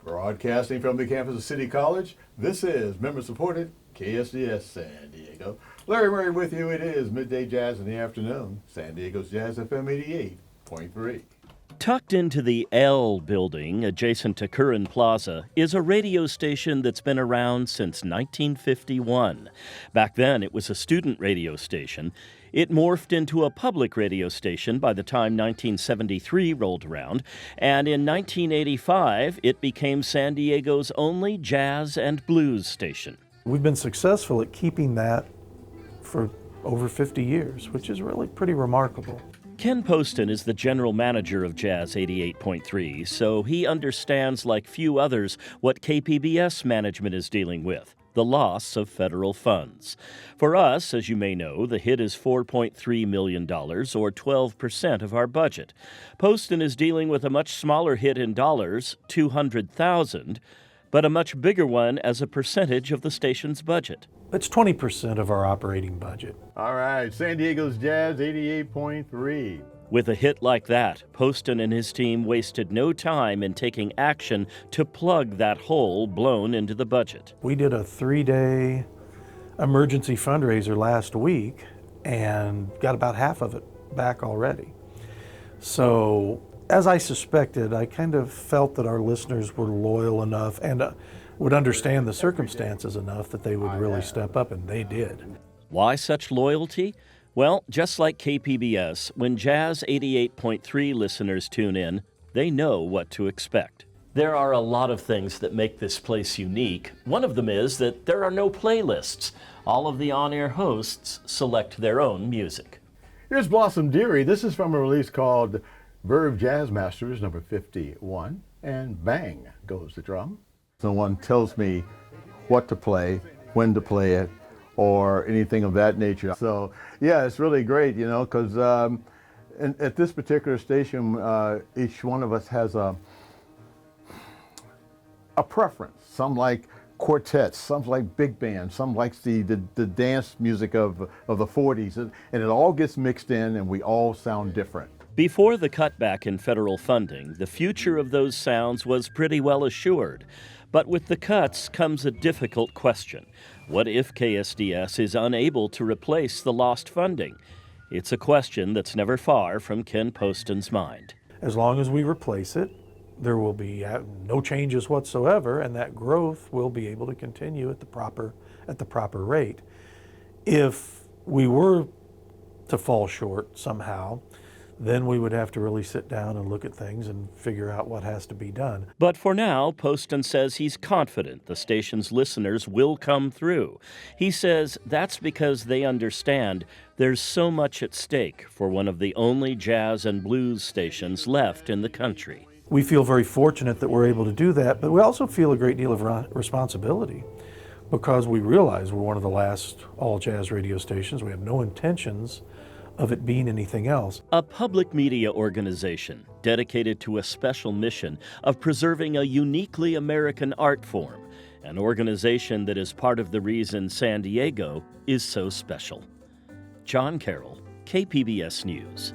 Broadcasting from the campus of City College, this is member-supported KSDS San Diego. Larry Murray with you. It is Midday Jazz in the afternoon. San Diego's Jazz FM 88.3. Tucked into the L building adjacent to Curran Plaza is a radio station that's been around since 1951. Back then, it was a student radio station. It morphed into a public radio station by the time 1973 rolled around, and in 1985, it became San Diego's only jazz and blues station. We've been successful at keeping that for over 50 years, which is really pretty remarkable. Ken Poston is the general manager of Jazz 88.3, so he understands like few others what KPBS management is dealing with, the loss of federal funds. For us, as you may know, the hit is $4.3 million, or 12% of our budget. Poston is dealing with a much smaller hit in dollars, $200,000, but a much bigger one as a percentage of the station's budget. It's 20% of our operating budget. All right, San Diego's Jazz 88.3. With a hit like that, Poston and his team wasted no time in taking action to plug that hole blown into the budget. We did a 3-day emergency fundraiser last week and got about half of it back already. So, as I suspected, I kind of felt that our listeners were loyal enough and would understand the circumstances enough that they would really step up, and they did. Why such loyalty? Well, just like KPBS, when Jazz 88.3 listeners tune in, they know what to expect. There are a lot of things that make this place unique. One of them is that there are no playlists. All of the on-air hosts select their own music. Here's Blossom Dearie. This is from a release called Verve Jazz Masters, number 51, and bang goes the drum. Someone tells me what to play, when to play it, or anything of that nature. So, yeah, it's really great, you know, because at this particular station, each one of us has a preference. Some like quartets, some like big bands, some likes the dance music of the 40s, and it all gets mixed in, and we all sound different. Before the cutback in federal funding, the future of those sounds was pretty well assured. But with the cuts comes a difficult question. What if KSDS is unable to replace the lost funding? It's a question that's never far from Ken Poston's mind. As long as we replace it, there will be no changes whatsoever, and that growth will be able to continue at the proper rate. If we were to fall short somehow, then we would have to really sit down and look at things and figure out what has to be done. But for now, Poston says he's confident the station's listeners will come through. He says that's because they understand there's so much at stake for one of the only jazz and blues stations left in the country. We feel very fortunate that we're able to do that, but we also feel a great deal of responsibility because we realize we're one of the last all-jazz radio stations. We have no intentions of it being anything else. A public media organization dedicated to a special mission of preserving a uniquely American art form, an organization that is part of the reason San Diego is so special. John Carroll, KPBS News.